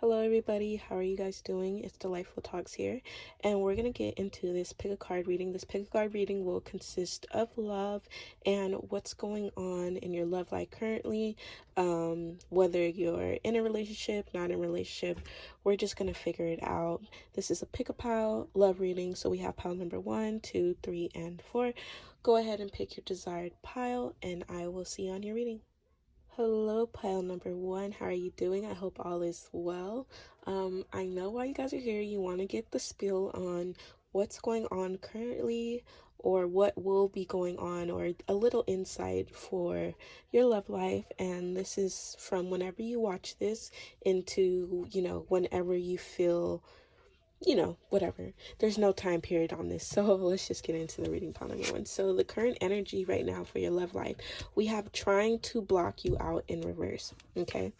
Hello everybody, how are you guys doing? It's Delightful Talks here, and we're going to get into this pick a card reading. This pick a card reading will consist of love and what's going on in your love life currently, whether you're in a relationship, not in a relationship. We're just going to figure it out. This is a pick a pile love reading, so we have pile number 1, 2, 3, and 4. Go ahead and pick your desired pile, and I will see you on your reading. Hello, pile number 1. How are you doing? I hope all is well. I know why you guys are here. You want to get the spiel on what's going on currently or what will be going on, or a little insight for your love life. And this is from whenever you watch this into, whenever you feel whatever. There's no time period on this. So let's just get into the reading, pile number 1. So the current energy right now for your love life, we have trying to block you out in reverse. Okay.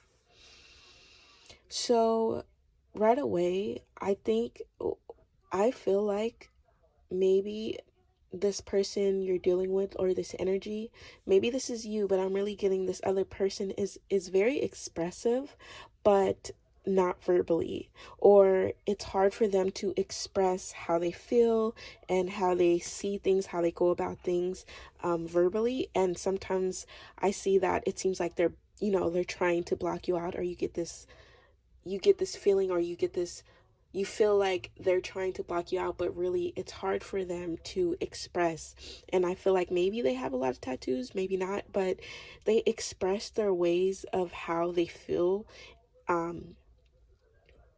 So right away, I feel like maybe this person you're dealing with, or this energy, maybe this is you, but I'm really getting this other person is very expressive, but not verbally, or it's hard for them to express how they feel and how they see things, how they go about things verbally. And sometimes I see that it seems like they're trying to block you out, or you get this feeling, or you feel like they're trying to block you out, but really it's hard for them to express. And I feel like maybe they have a lot of tattoos, maybe not, but they express their ways of how they feel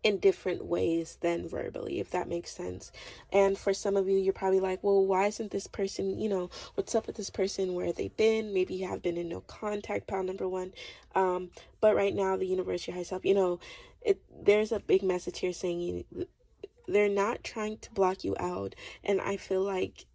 in different ways than verbally, if that makes sense. And for some of you, you're probably like, well, why isn't this person, what's up with this person? Where have they been? Maybe you have been in no contact, pile number 1. But right now, the universe, your high self, there's a big message here saying they're not trying to block you out. And I feel like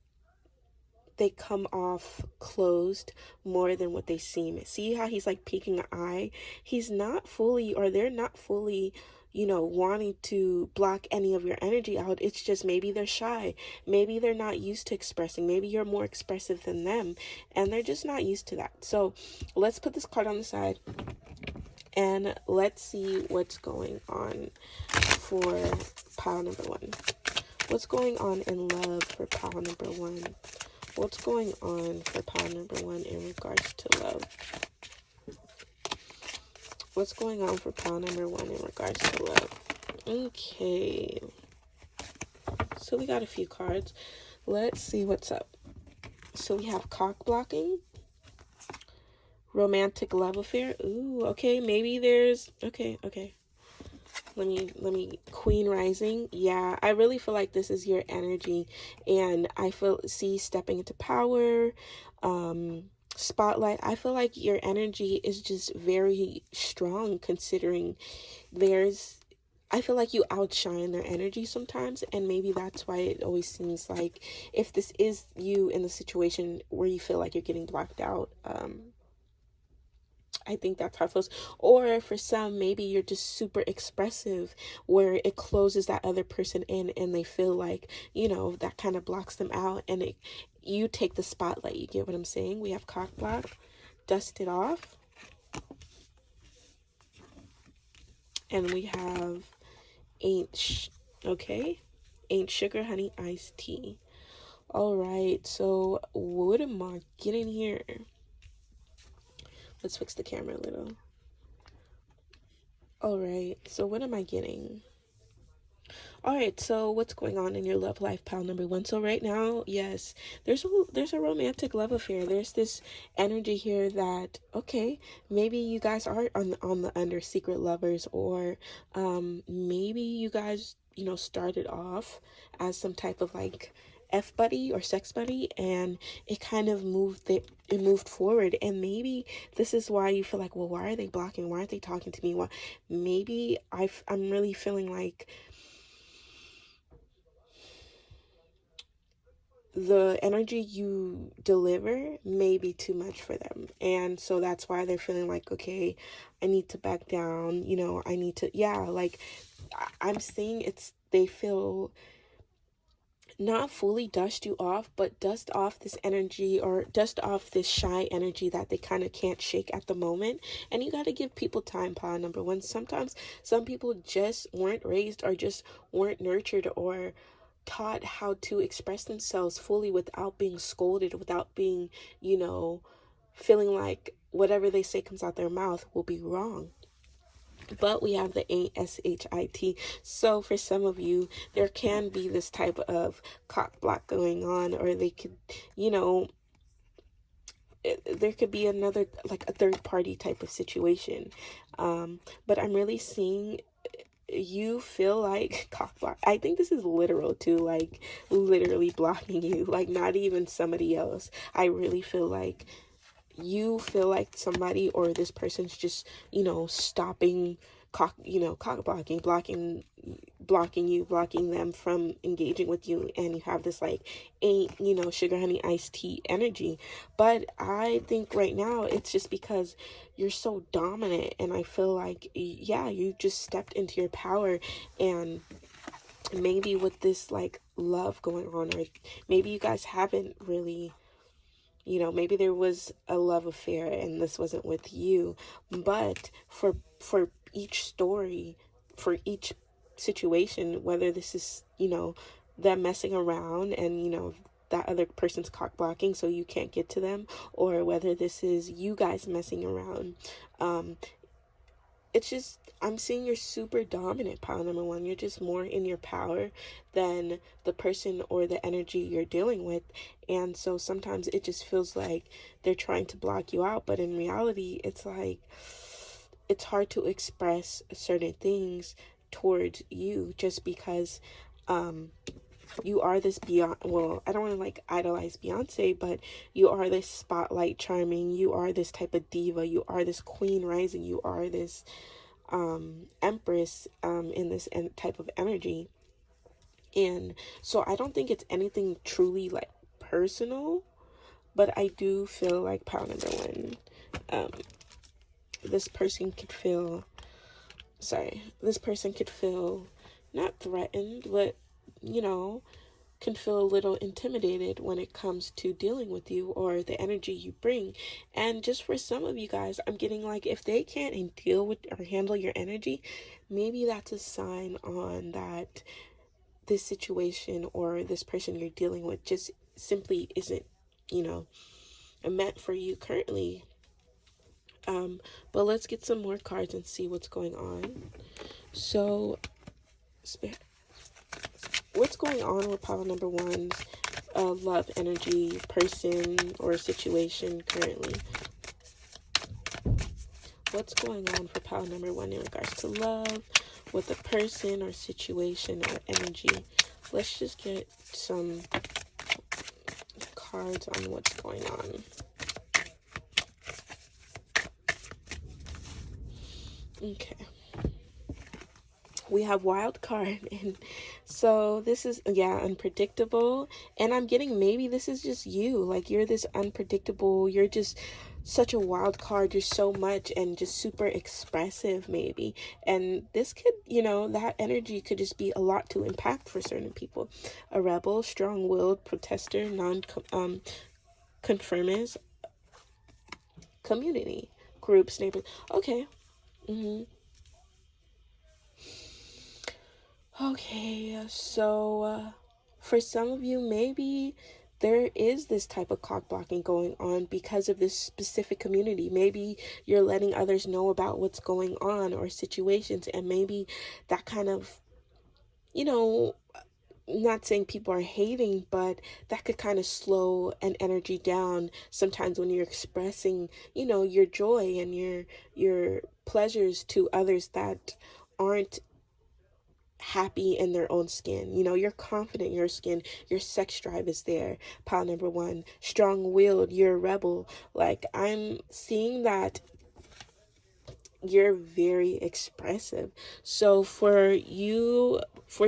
they come off closed more than what they seem. See how he's like peeking an eye? He's not fully, or they're not fully, wanting to block any of your energy out. It's just maybe they're shy. Maybe they're not used to expressing. Maybe you're more expressive than them, and they're just not used to that. So let's put this card on the side and let's see what's going on for pile number 1. What's going on in love for pile number 1? What's going on for pile number 1 in regards to love? What's going on for pile number 1 in regards to love? Okay. So we got a few cards. Let's see what's up. So we have cock blocking, romantic love affair. Ooh, okay. Maybe there's okay. Let me Queen rising. Yeah, I really feel like this is your energy, and I see stepping into power, spotlight. I feel like your energy is just very strong, considering I feel like you outshine their energy sometimes, and maybe that's why it always seems like, if this is you in the situation where you feel like you're getting blocked out, I think that's how it feels. Or for some, maybe you're just super expressive, where it closes that other person in, and they feel like, that kind of blocks them out, and you take the spotlight. You get what I'm saying? We have cock block, dust it off. And we have ain't sugar honey iced tea. All right, so what am I getting here? Let's fix the camera a little. All right, so what am I getting? All right, so what's going on in your love life, pile number 1? So right now, yes, there's a romantic love affair. There's this energy here that, okay, maybe you guys are on the under secret lovers, or maybe you guys, started off as some type of like F buddy or sex buddy, and it kind of moved forward. And maybe this is why you feel like, well, why are they blocking? Why aren't they talking to me? Well, maybe I'm really feeling like the energy you deliver may be too much for them. And so that's why they're feeling like, okay, I need to back down, I need to, yeah, like I'm saying, they feel not fully dust you off, but dust off this energy, or dust off this shy energy that they kind of can't shake at the moment. And you got to give people time, pile number one. Sometimes some people just weren't raised, or just weren't nurtured, or taught how to express themselves fully without being scolded, without being, feeling like whatever they say comes out their mouth will be wrong. But we have the ASHIT. So for some of you, there can be this type of cock block going on, or they could, you know, there could be another, like a third party type of situation. But I'm really seeing you feel like cock block. I think this is literal too, like literally blocking you, like not even somebody else. I really feel like you feel like somebody, or this person's just, stopping, cock blocking, blocking you, blocking them from engaging with you, and you have this like ain't, sugar honey iced tea energy. But I think right now it's just because you're so dominant, and I feel like, yeah, you just stepped into your power. And maybe with this like love going on, or maybe you guys haven't really, maybe there was a love affair and this wasn't with you. But for each story, for each situation, whether this is, them messing around and, that other person's cock blocking so you can't get to them, or whether this is you guys messing around, it's just, I'm seeing you're super dominant, pile number one. You're just more in your power than the person or the energy you're dealing with. And so sometimes it just feels like they're trying to block you out, but in reality it's like it's hard to express certain things towards you, just because you are this beyond, well, I don't want to like idolize Beyonce, but you are this spotlight charming, you are this type of diva, you are this queen rising, you are this empress in this type of energy. And so I don't think it's anything truly like personal, but I do feel like pile number one, um this person could feel, this person could feel not threatened, but, you know, can feel a little intimidated when it comes to dealing with you or the energy you bring. And just for some of you guys, I'm getting like, if they can't deal with or handle your energy, maybe that's a sign on that this situation or this person you're dealing with just simply isn't, you know, meant for you currently. But let's get some more cards and see what's going on. So what's going on with pile number one's love energy, person, or situation currently? What's going on for pile number one in regards to love, with a person or situation or energy? Let's just get some cards on what's going on. Okay. We have wild card, and so this is, yeah, unpredictable. And I'm getting, maybe this is just you, like you're this unpredictable, you're just such a wild card, you're so much and just super expressive maybe. And this could, that energy could just be a lot to impact for certain people. A rebel, strong-willed, protester, conformist, community, groups, neighbors. Okay. Okay, so for some of you, maybe there is this type of cock blocking going on because of this specific community. Maybe you're letting others know about what's going on or situations, and maybe that kind of, not saying people are hating, but that could kind of slow an energy down sometimes when you're expressing, your joy and your pleasures to others that aren't happy in their own skin. You're confident in your skin, your sex drive is there. Pile number one, strong-willed, you're a rebel. Like, I'm seeing that you're very expressive. So for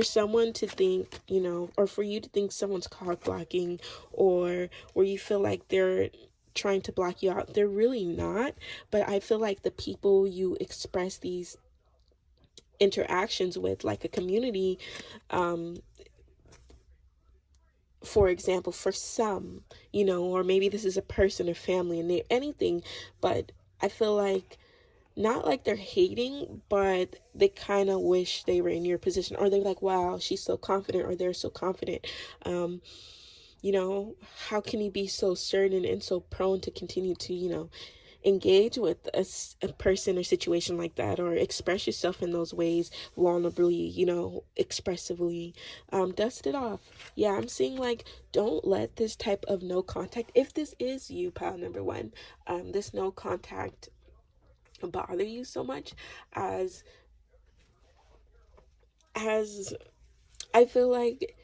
someone to think, or for you to think someone's cock blocking, or where you feel like they're trying to block you out, they're really not. But I feel like the people you express these interactions with, like a community, for example, for some, or maybe this is a person or family and they anything, but I feel like not like they're hating, but they kind of wish they were in your position, or they're like, wow, she's so confident, or they're so confident. Um, how can you be so certain and so prone to continue to, engage with a person or situation like that, or express yourself in those ways vulnerably, expressively. Dust it off. Yeah, I'm seeing like, don't let this type of no contact, if this is you, pile number one, this no contact bother you so much, as I feel like,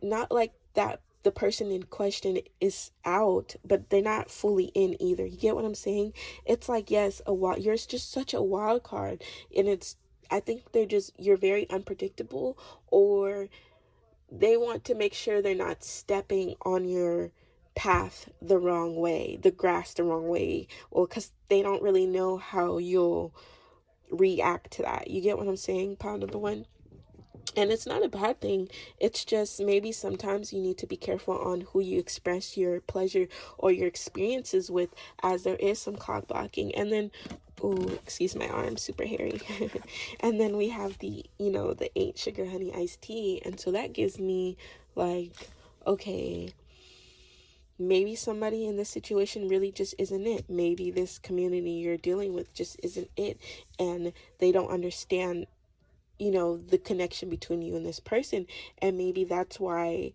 not like that the person in question is out, but they're not fully in either. You get what I'm saying? It's like, yes, you're just such a wild card, and I think you're very unpredictable, or they want to make sure they're not stepping on your path the wrong way, the grass the wrong way, or because they don't really know how you'll react to that. You get what I'm saying, pile number one? And it's not a bad thing. It's just maybe sometimes you need to be careful on who you express your pleasure or your experiences with, as there is some cock blocking. And then, oh, excuse my arm, super hairy. And then we have the 8 sugar honey iced tea. And so that gives me like, okay, maybe somebody in this situation really just isn't it. Maybe this community you're dealing with just isn't it. And they don't understand, the connection between you and this person. And maybe that's why,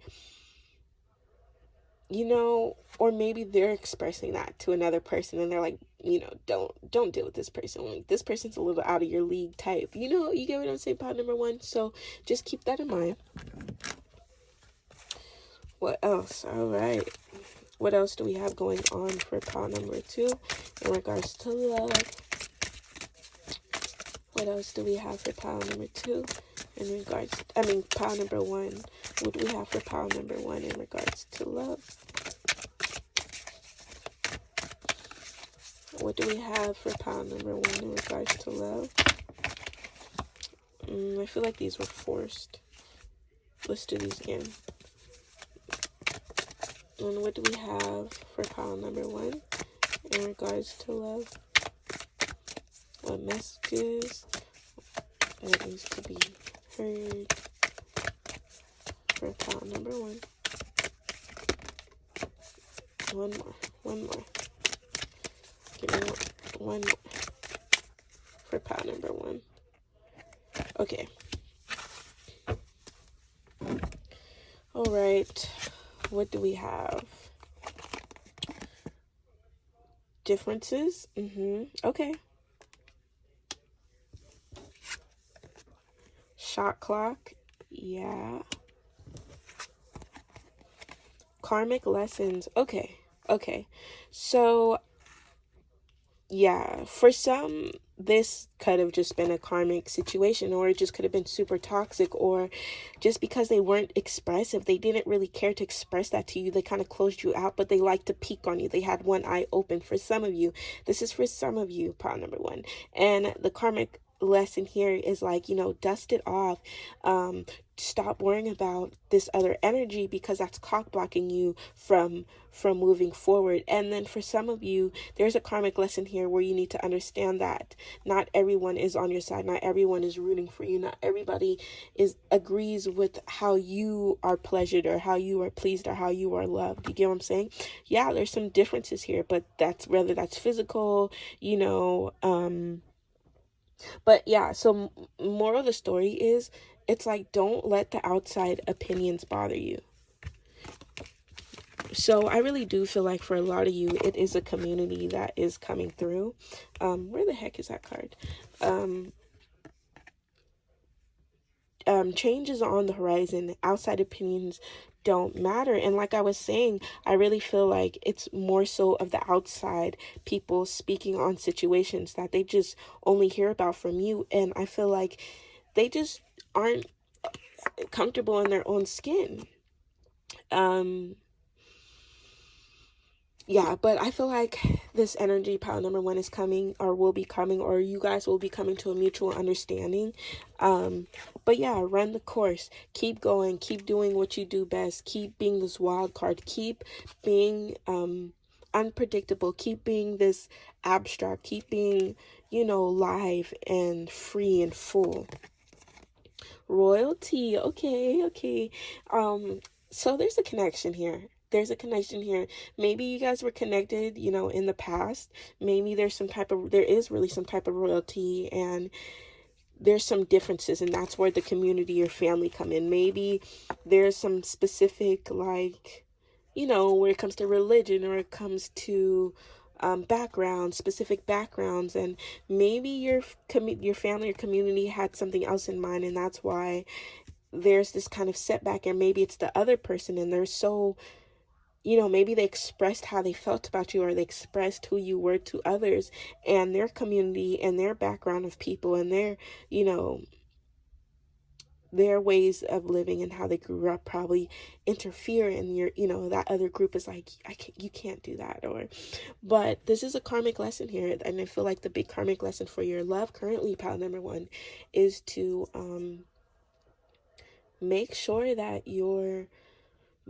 or maybe they're expressing that to another person, and they're like, don't deal with this person. Like, this person's a little out of your league type. You get what I'm saying, part number one. So just keep that in mind. What else? All right. What else do we have going on for pile number two in regards to love? What else do we have for pile number two pile number one? What do we have for pile number one in regards to love? What do we have for pile number one in regards to love? I feel like these were forced. Let's do these again. And what do we have for pile number one in regards to love? What messages? What needs to be heard for pile number one? One more. Give me one more for pile number one. Okay. All right. What do we have? Differences? Okay. Shot clock? Yeah. Karmic lessons? Okay. So, yeah, for some, this could have just been a karmic situation, or it just could have been super toxic, or just because they weren't expressive, they didn't really care to express that to you. They kind of closed you out, but they like to peek on you. They had one eye open. For some of you, this is for some of you, pile number one. And the karmic lesson here is like, dust it off. Stop worrying about this other energy, because that's cock blocking you from moving forward. And then for some of you, there's a karmic lesson here where you need to understand that not everyone is on your side, not everyone is rooting for you, not everybody agrees with how you are pleasured, or how you are pleased, or how you are loved. You get what I'm saying? Yeah, there's some differences here, but that's whether that's physical, but yeah, so moral of the story is, it's like, don't let the outside opinions bother you. So I really do feel like for a lot of you, it is a community that is coming through. Where the heck is that card? Change is on the horizon. Outside opinions don't matter. And like I was saying, I really feel like it's more so of the outside people speaking on situations that they just only hear about from you. And I feel like they just aren't comfortable in their own skin. yeah, but I feel like this energy, pile number one, is coming, or will be coming, or you guys will be coming to a mutual understanding. But yeah, run the course, keep going, keep doing what you do best, keep being this wild card, keep being unpredictable, keep being this abstract, keep being, live and free and full. Royalty. Okay, okay. So there's a connection here. There's a connection here. Maybe you guys were connected, in the past. Maybe there is really some type of royalty, and there's some differences, and that's where the community or family come in. Maybe there's some specific, like, when it comes to religion, or it comes to specific backgrounds, and maybe your family or community had something else in mind, and that's why there's this kind of setback. And maybe it's the other person, and they're so, maybe they expressed how they felt about you, or they expressed who you were to others, and their community and their background of people and their ways of living and how they grew up probably interfere, and that other group is like, you can't do that. But this is a karmic lesson here, and I feel like the big karmic lesson for your love currently, pile number one, is to make sure that you're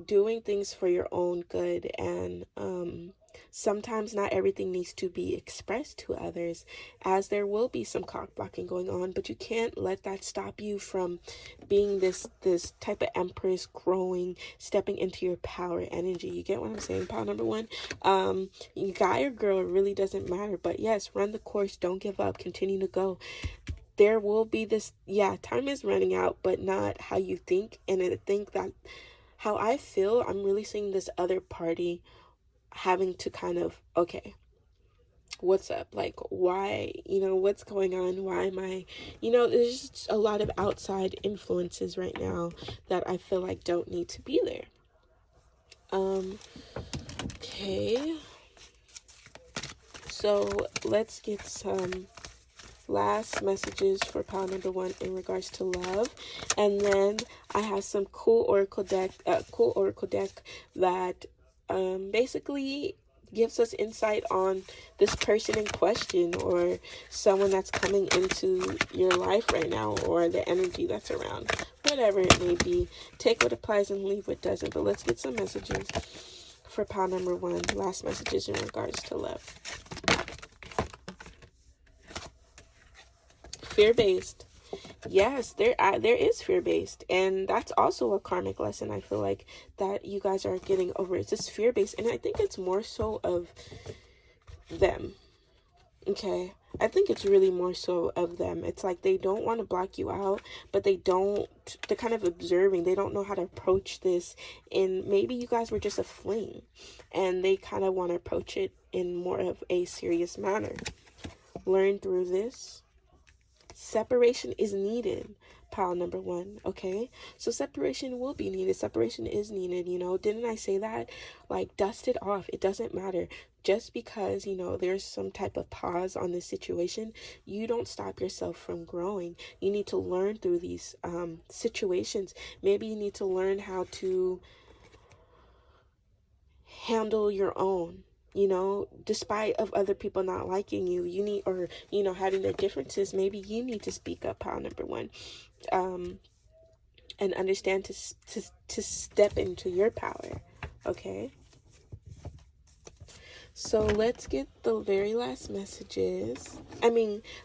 doing things for your own good. And sometimes not everything needs to be expressed to others, as there will be some cock blocking going on, but you can't let that stop you from being this type of empress, growing, stepping into your power energy. You get what I'm saying, pile number one? Guy or girl, it really doesn't matter. But yes, run the course, don't give up, continue to go. There will be this, time is running out, but not how you think. And I think that how I feel, I'm really seeing this other party having to kind of, okay, what's up? Like, why, what's going on? Why am I, there's just a lot of outside influences right now that I feel like don't need to be there. Okay. So let's get some last messages for pile number one in regards to love, and then I have some cool oracle deck that basically gives us insight on this person in question, or someone that's coming into your life right now, or the energy that's around, whatever it may be. Take what applies and leave what doesn't. But let's get some messages for pile number one, last messages in regards to love. Fear-based. Yes, there is fear-based, and that's also a karmic lesson. I feel like that you guys are getting over. It's just fear-based, and I think it's more so of them. Okay, I think it's really more so of them. It's like they don't want to block you out, but they're kind of observing. They don't know how to approach this, and maybe you guys were just a fling, and they kind of want to approach it in more of a serious manner. Learn through this. Separation is needed, pile number one. Okay, so separation will be needed. Separation is needed. Didn't I say that? Like, dust it off. It doesn't matter. Just because there's some type of pause on this situation, you don't stop yourself from growing. You need to learn through these situations. Maybe you need to learn how to handle your own, despite of other people not liking you. You need, or having their differences. Maybe you need to speak up, pile number one, and understand to step into your power. Okay, so let's get the very last messages.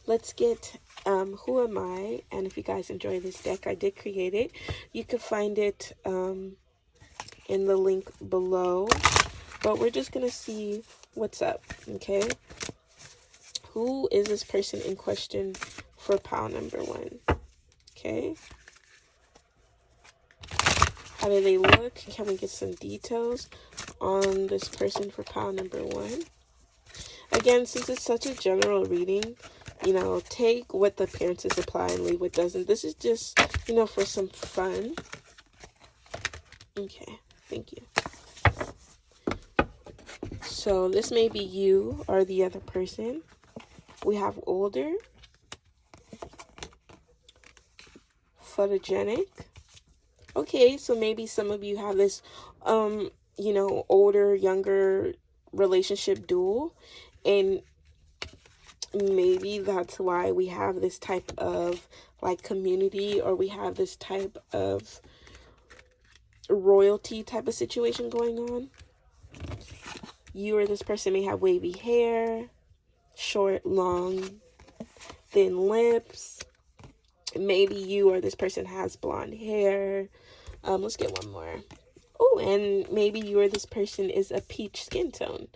Let's get who am I? And if you guys enjoy this deck, I did create it. You can find it in the link below. But we're just going to see what's up, okay? Who is this person in question for pile number one? Okay. How do they look? Can we get some details on this person for pile number one? Again, since it's such a general reading, take what the appearances apply and leave what doesn't. This is just, for some fun. Okay, thank you. So this may be you or the other person. We have older, photogenic. Okay, so maybe some of you have this, older, younger relationship dual, and maybe that's why we have this type of like community, or we have this type of royalty type of situation going on. You or this person may have wavy hair, short, long, thin lips. Maybe you or this person has blonde hair. Let's get one more. Oh, and maybe you or this person is a peach skin tone.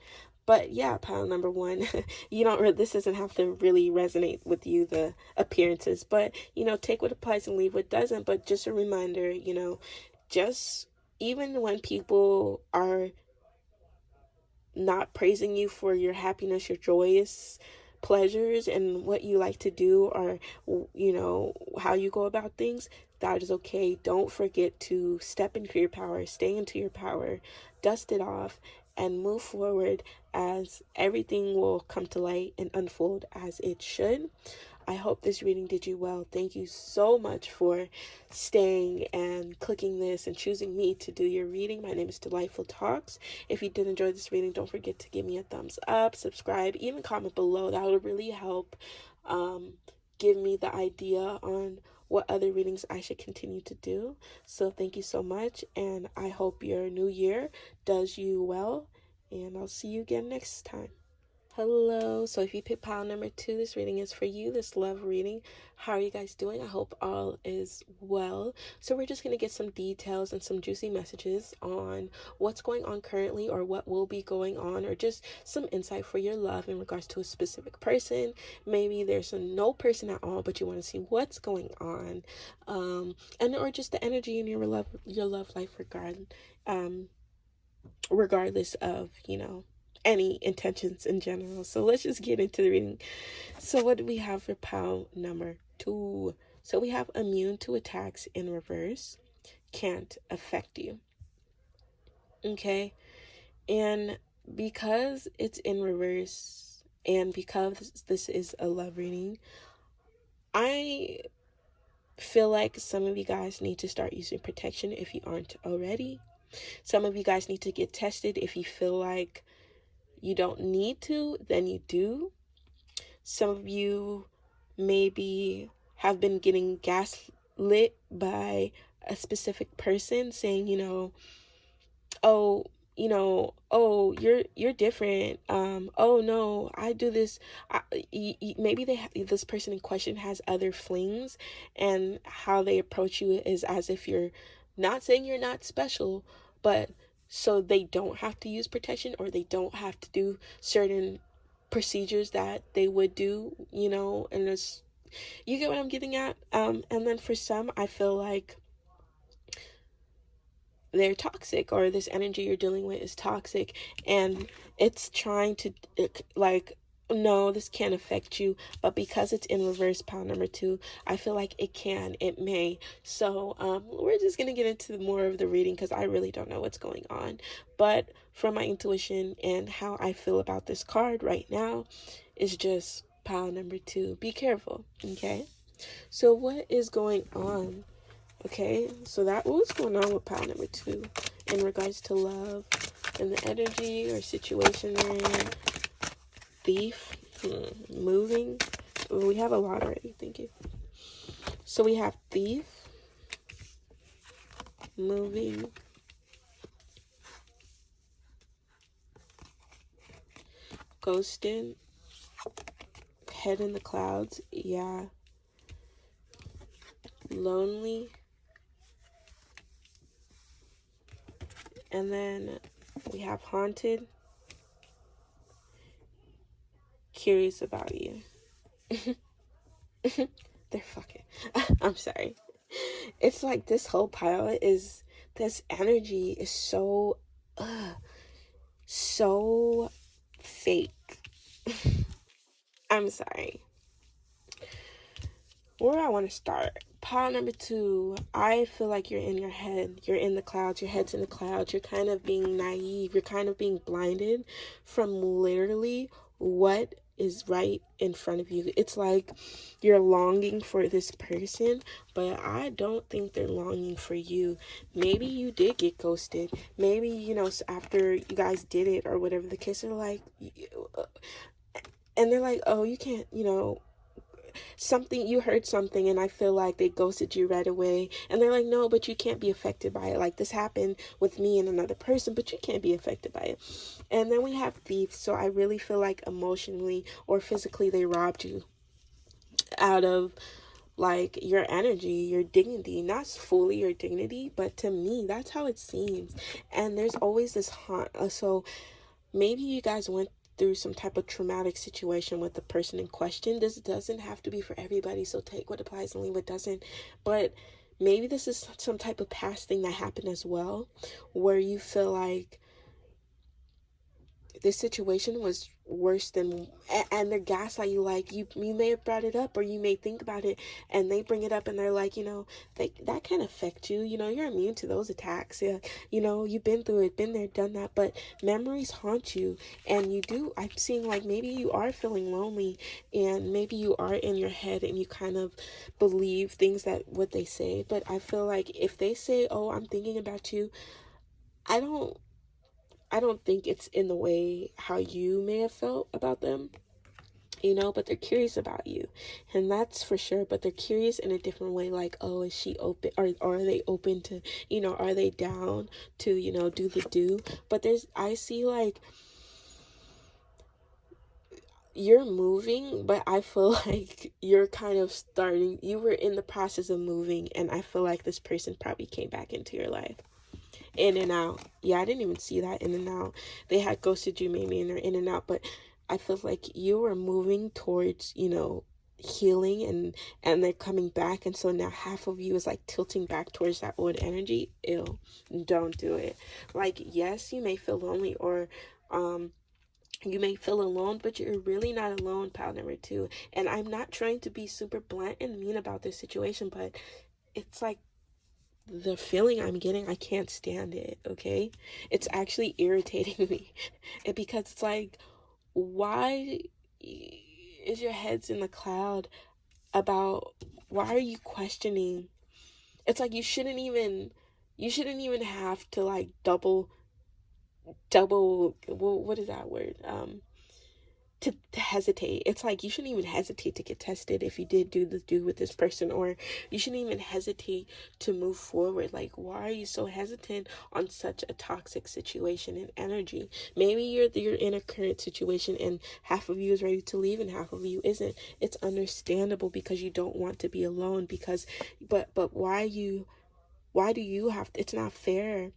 But yeah, pile number one, you don't. This doesn't have to really resonate with you, the appearances. But take what applies and leave what doesn't. But just a reminder, just even when people are not praising you for your happiness, your joyous pleasures, and what you like to do, or how you go about things, that is okay. Don't forget to step into your power, stay into your power, dust it off, and move forward, as everything will come to light and unfold as it should. I hope this reading did you well. Thank you so much for staying and clicking this and choosing me to do your reading. My name is Delightful Talks. If you did enjoy this reading, don't forget to give me a thumbs up, subscribe, even comment below. That would really help give me the idea on what other readings I should continue to do. So thank you so much, and I hope your new year does you well, and I'll see you again next time. Hello. So if you pick pile number 2, this reading is for you, this love reading. How are you guys doing? I hope all is well. So we're just going to get some details and some juicy messages on what's going on currently, or what will be going on, or just some insight for your love in regards to a specific person. Maybe there's no person at all, but you want to see what's going on, and or just the energy in your love life regardless of any intentions in general. So let's just get into the reading. So what do we have for pile number 2? So we have immune to attacks in reverse, can't affect you. Okay, and because it's in reverse, and because this is a love reading, I feel like some of you guys need to start using protection if you aren't already. Some of you guys need to get tested. If you feel like you don't need to, then you do. Some of you maybe have been getting gaslit by a specific person, saying, oh, oh, you're different. Oh no, I do this. Maybe this person in question has other flings, and how they approach you is as if you're not saying you're not special, but so they don't have to use protection, or they don't have to do certain procedures that they would do, and you get what I'm getting at. And then for some, I feel like they're toxic, or this energy you're dealing with is toxic, and it's trying to no, this can't affect you, but because it's in reverse, pile number 2, I feel like it may. So we're just gonna get into more of the reading, because I really don't know what's going on, but from my intuition and how I feel about this card right now is just pile number 2. Be careful. Okay, so what is going on? Okay, so that what's going on with pile number 2 in regards to love and the energy or situation they're in. Thief, moving. We have a lot already. Thank you. So we have thief, moving, ghosting, head in the clouds. Yeah. Lonely. And then we have haunted, curious about you. They're fucking. I'm sorry. It's like this whole pile is, this energy is so fake. I'm sorry. Where do I want to start? Pile number 2, I feel like you're in your head. You're in the clouds. Your head's in the clouds. You're kind of being naive. You're kind of being blinded from literally what is right in front of you. It's like you're longing for this person, but I don't think they're longing for you. Maybe you did get ghosted. Maybe, after you guys did it or whatever the case, they're like, and they're like, oh, you can't, something, you heard something, and I feel like they ghosted you right away. And they're like, no, but you can't be affected by it. Like, this happened with me and another person, but you can't be affected by it. And then we have thieves. So I really feel like emotionally or physically they robbed you out of like your energy, your dignity, not fully your dignity, but to me that's how it seems. And there's always this haunt. So maybe you guys went through some type of traumatic situation with the person in question. This doesn't have to be for everybody, so take what applies and leave what doesn't. But maybe this is some type of past thing that happened as well, where you feel like this situation was worse than, and they're gaslight you. Like, you may have brought it up, or you may think about it, and they bring it up and they're like, that can affect you, you're immune to those attacks. Yeah, you've been through it, been there, done that. But memories haunt you, and I'm seeing like maybe you are feeling lonely, and maybe you are in your head and you kind of believe things that what they say. But I feel like if they say, oh, I'm thinking about you, I don't I don't think it's in the way how you may have felt about them, but they're curious about you. And that's for sure. But they're curious in a different way. Like, oh, is she open? Or are they open to, are they down to, do the do? But I see like you're moving, but I feel like you're kind of you were in the process of moving. And I feel like this person probably came back into your life. In and out. Yeah, I didn't even see that, in and out. They had ghosted you maybe and they're in and out, but I feel like you were moving towards, healing, and they're coming back, and so now half of you is like tilting back towards that old energy. Ew, don't do it. Like, yes, you may feel lonely, or you may feel alone, but you're really not alone, pal number two. And I'm not trying to be super blunt and mean about this situation, but it's like the feeling I'm getting, I can't stand it, okay? It's actually irritating me. Because it's like, why is your head's in the cloud about, why are you questioning? It's like you shouldn't even have to like double, well, what is that word? To hesitate. It's like you shouldn't even hesitate to get tested if you did do with this person, or you shouldn't even hesitate to move forward. Like, why are you so hesitant on such a toxic situation and energy? Maybe you're in a current situation and half of you is ready to leave and half of you isn't. It's understandable because you don't want to be alone, but why do you have to, it's not fair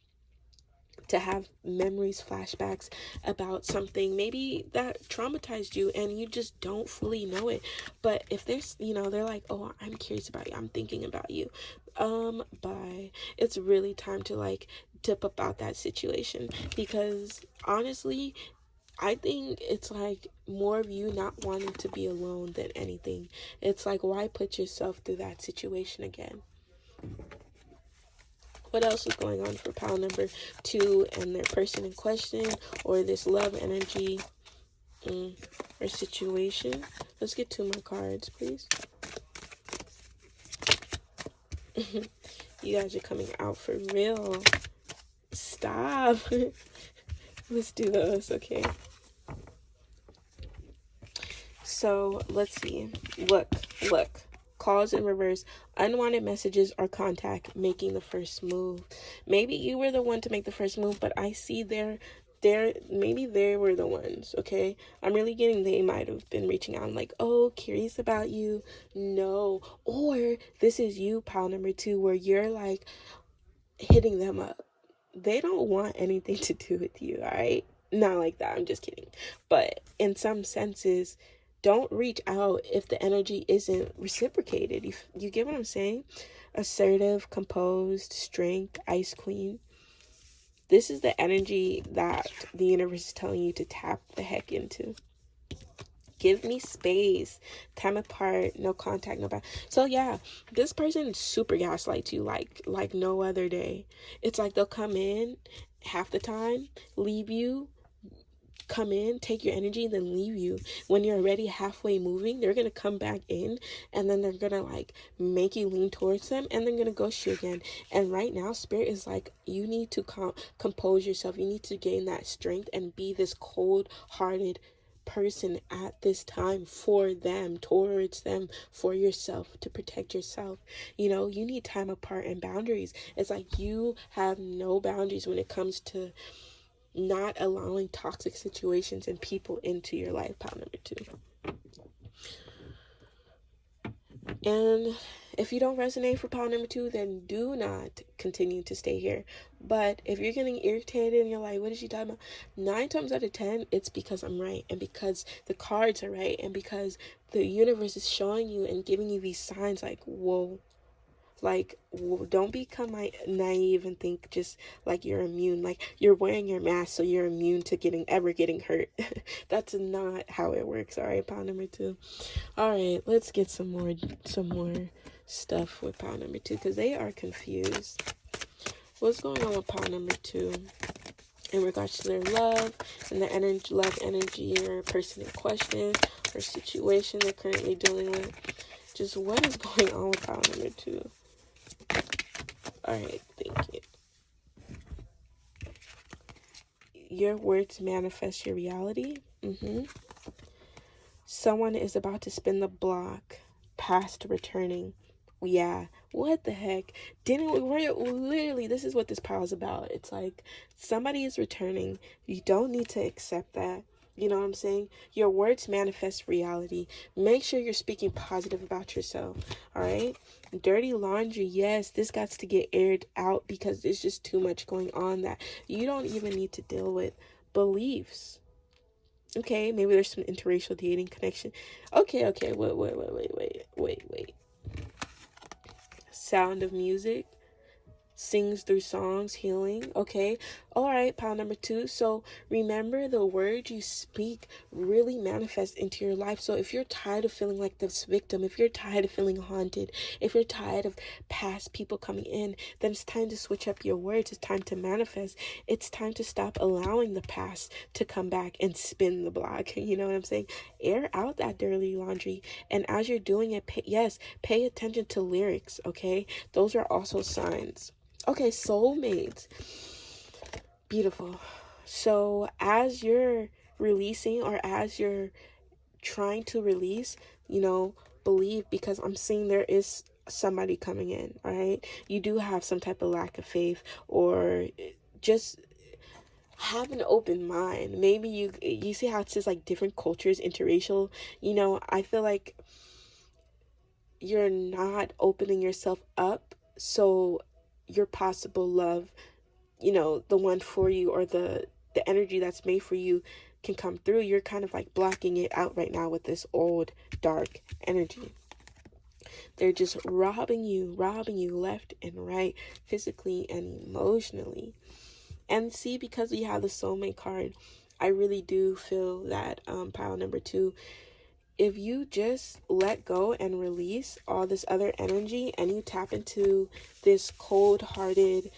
to have memories, flashbacks about something maybe that traumatized you and you just don't fully know it. But if there's, they're like, oh, I'm curious about you, I'm thinking about you, bye. It's really time to like dip about that situation, because honestly, I think it's like more of you not wanting to be alone than anything. It's like, why put yourself through that situation again? What else is going on for pile number two and their person in question, or this love energy or situation? Let's get 2 more cards, please. You guys are coming out for real. Stop. Let's do those, okay? So let's see. Look. Calls in reverse, unwanted messages or contact, making the first move. Maybe you were the one to make the first move, but I see maybe they were the ones, okay? I'm really getting they might have been reaching out and like, oh, curious about you. No. Or this is you, pile number two, where you're like hitting them up. They don't want anything to do with you, all right? Not like that, I'm just kidding. But in some senses, don't reach out if the energy isn't reciprocated. You get what I'm saying? Assertive, composed, strength, ice queen. This is the energy that the universe is telling you to tap the heck into. Give me space. Time apart, no contact, no back. So yeah, this person super gaslights you like no other day. It's like they'll come in half the time, leave you, come in, take your energy, then leave you. When you're already halfway moving, they're going to come back in, and then they're going to like make you lean towards them, and they're going to ghost you again. And right now, Spirit is like, you need to compose yourself. You need to gain that strength and be this cold-hearted person at this time for them, towards them, for yourself, to protect yourself. You know, you need time apart and boundaries. It's like you have no boundaries when it comes to not allowing toxic situations and people into your life. Pile number 2. And if you don't resonate for pile number 2, then do not continue to stay here. But if you're getting irritated and you're like, what is she talking about? 9 times out of 10, it's because I'm right, and because the cards are right, and because the universe is showing you and giving you these signs like, whoa. Like, don't become naive and think just like you're immune, like you're wearing your mask so you're immune to ever getting hurt. That's not how it works. All right, pile number 2. All right, let's get some more stuff with pile number 2, because they are confused. What's going on with pile number 2 in regards to their love and the love energy, or person in question, or situation they're currently dealing with? Just what is going on with pile number 2? All right, thank you. Your words manifest your reality. Someone is about to spin the block, past returning. Yeah, what the heck? Literally, this is what this pile is about. It's like somebody is returning. You don't need to accept that. You know what I'm saying? Your words manifest reality. Make sure you're speaking positive about yourself. All right? Dirty laundry. Yes, this got to get aired out because there's just too much going on that you don't even need to deal with. Beliefs. Okay, maybe there's some interracial dating connection. Okay, wait. Sound of music. Sings through songs, healing. Okay, all right, pile number 2. So remember, the words you speak really manifest into your life. So if you're tired of feeling like this victim, if you're tired of feeling haunted, if you're tired of past people coming in, then it's time to switch up your words. It's time to manifest. It's time to stop allowing the past to come back and spin the block. You know what I'm saying? Air out that dirty laundry, and as you're doing it, pay attention to lyrics. Okay, those are also signs. Okay, soulmates. Beautiful. So as you're releasing, or as you're trying to release, believe, because I'm seeing there is somebody coming in. All right, you do have some type of lack of faith, or just have an open mind. Maybe you see how it says like different cultures, interracial. I feel like you're not opening yourself up, so your possible love, the one for you, or the energy that's made for you, can come through. You're kind of like blocking it out right now with this old dark energy. They're just robbing you left and right, physically and emotionally. And see, because we have the soulmate card, I really do feel that pile number 2, if you just let go and release all this other energy, and you tap into this cold-hearted,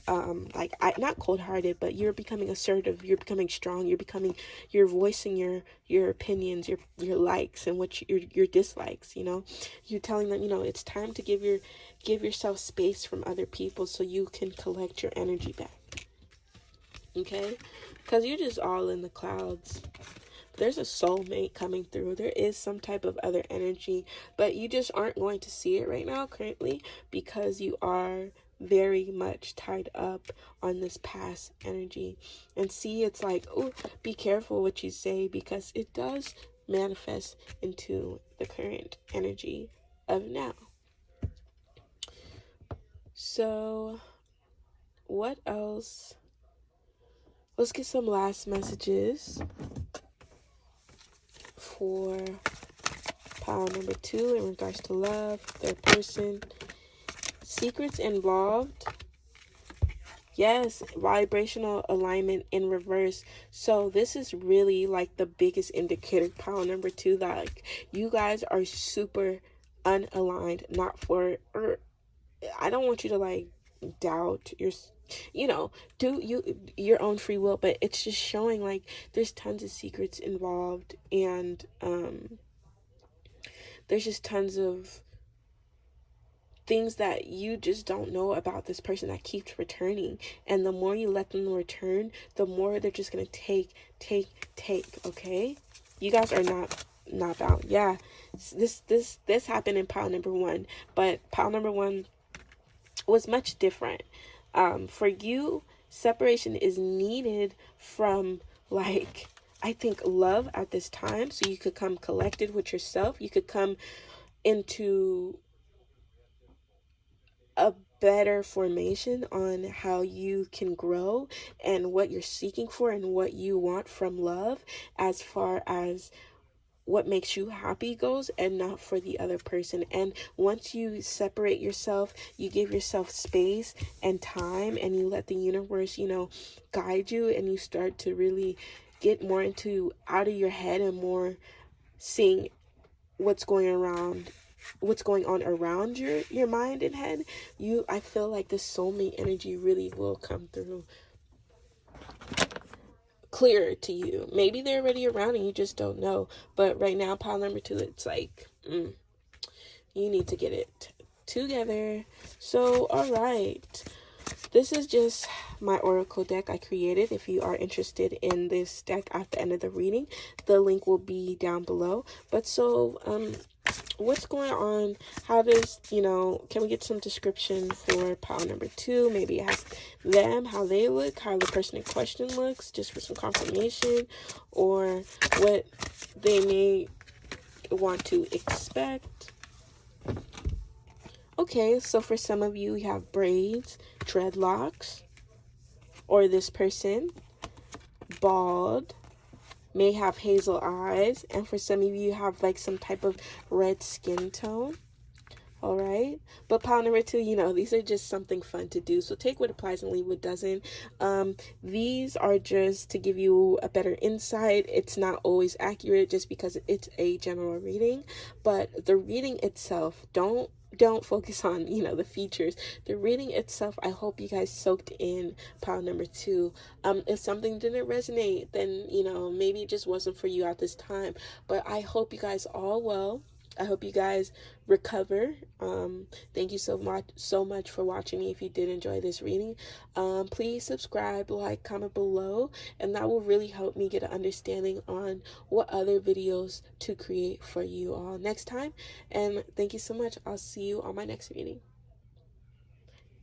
not cold-hearted, but you're becoming assertive, you're becoming strong, you're voicing your opinions, your likes, and your dislikes. You're telling them, it's time to give yourself space from other people so you can collect your energy back. Okay, because you're just all in the clouds. There's a soulmate coming through. There is some type of other energy, but you just aren't going to see it right now currently, because you are very much tied up on this past energy. And see, it's like, oh, be careful what you say, because it does manifest into the current energy of now. So what else? Let's get some last messages for pile number 2 in regards to love, their person. Secrets involved. Yes, vibrational alignment in reverse. So this is really like the biggest indicator, pile number 2, that like you guys are super unaligned. I don't want you to like doubt you know, do your own free will, but it's just showing like there's tons of secrets involved, and there's just tons of things that you just don't know about this person that keeps returning. And the more you let them return, the more they're just gonna take. Okay, you guys are not bound. Yeah, this happened in pile number one, but pile number one was much different. For you, separation is needed from, like, I think, love at this time, so you could come collected with yourself. You could come into a better formation on how you can grow and what you're seeking for and what you want from love, as far as what makes you happy goes, and not for the other person. And once you separate yourself, you give yourself space and time, and you let the universe, guide you, and you start to really get more into out of your head and more seeing what's going on around your mind and head. I feel like the soulmate energy really will come through clearer to you. Maybe they're already around and you just don't know. But right now, pile number two, it's like, you need to get it together. So, all right. This is just my oracle deck I created. If you are interested in this deck at the end of the reading, the link will be down below. But so, what's going on? How does, can we get some description for pile number two? Maybe ask them how they look, how the person in question looks, just for some confirmation, or what they may want to expect. Okay, so for some of you, you have braids, dreadlocks, or this person, bald, may have hazel eyes, and for some of you have like some type of red skin tone. All right, but pile number two, these are just something fun to do, so take what applies and leave what doesn't. These are just to give you a better insight. It's not always accurate just because it's a general reading, but the reading itself, don't focus on the features. The reading itself, I hope you guys soaked in pile number two. If something didn't resonate, then maybe it just wasn't for you at this time, but I hope you guys all well. I hope you guys recover. Thank you so much for watching me. If you did enjoy this reading, please subscribe, like, comment below, and that will really help me get an understanding on what other videos to create for you all next time. And thank you so much. I'll see you on my next reading.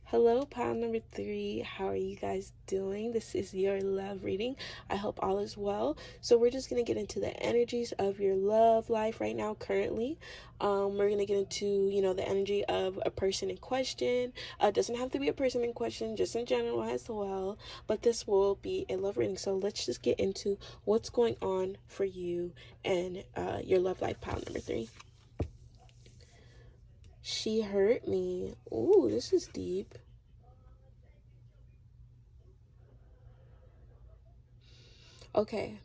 Hello, pile number three. How are you guys doing? This is your love reading. I hope all is well. So we're just going to get into the energies of your love life right now, currently. We're going to get into, the energy of a person in question. It doesn't have to be a person in question, just in general as well. But this will be a love reading. So let's just get into what's going on for you and your love life, pile number three. She hurt me. Ooh, this is deep. Okay.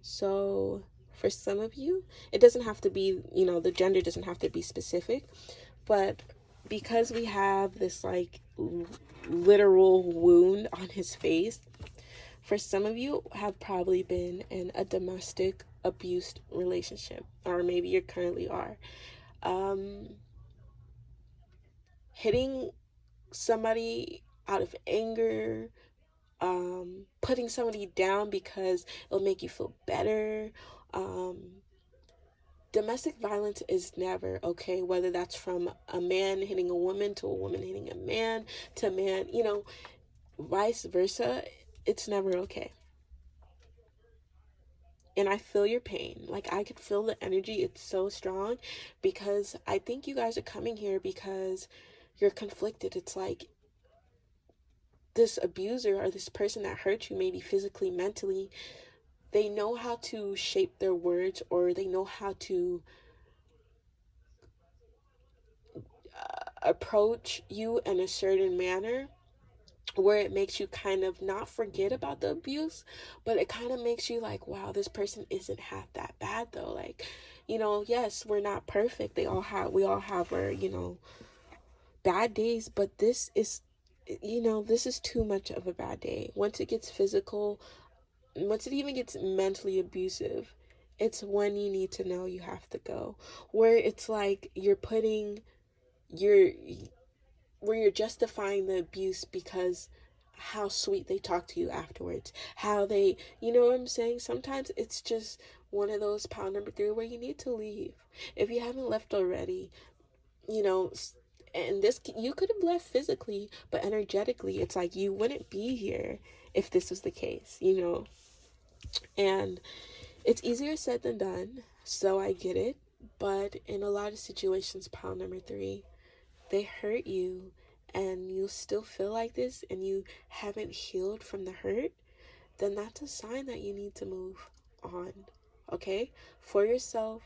So for some of you, it doesn't have to be, the gender doesn't have to be specific, but because we have this like literal wound on his face, for some of you have probably been in a domestic abuse relationship, or maybe you currently are. Hitting somebody out of anger, putting somebody down because it'll make you feel better. Domestic violence is never okay, whether that's from a man hitting a woman to a woman hitting a man to a man, vice versa. It's never okay. And I feel your pain. Like, I could feel the energy. It's so strong, because I think you guys are coming here because you're conflicted. It's like this abuser or this person that hurt you, maybe physically, mentally, they know how to shape their words, or they know how to approach you in a certain manner where it makes you kind of not forget about the abuse, but it kind of makes you like, wow, this person isn't half that bad though. Like, yes, we're not perfect. We all have our, bad days, but this is this is too much of a bad day. Once it gets physical, once it even gets mentally abusive, it's when you need to know you have to go. Where it's like you're where you're justifying the abuse because how sweet they talk to you afterwards, how they, you know what I'm saying? Sometimes it's just one of those pound number three where you need to leave. If you haven't left already, you know, and this, you could have left physically, but energetically, it's like you wouldn't be here if this was the case. And it's easier said than done, so I get it. But in a lot of situations, pound number three, they hurt you and you still feel like this and you haven't healed from the hurt, then that's a sign that you need to move on. Okay? For yourself,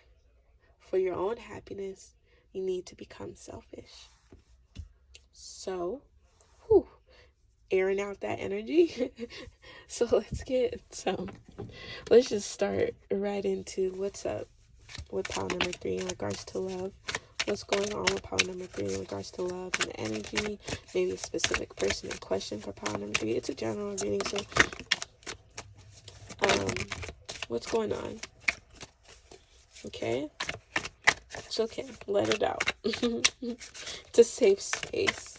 for your own happiness, you need to become selfish. So, whew, airing out that energy. So let's just start right into what's up with pound number three in regards to love. What's going on with pound number three in regards to love and energy, maybe a specific person in question for pound number three. It's a general reading, so what's going on? Okay, it's okay, let it out. It's a safe space.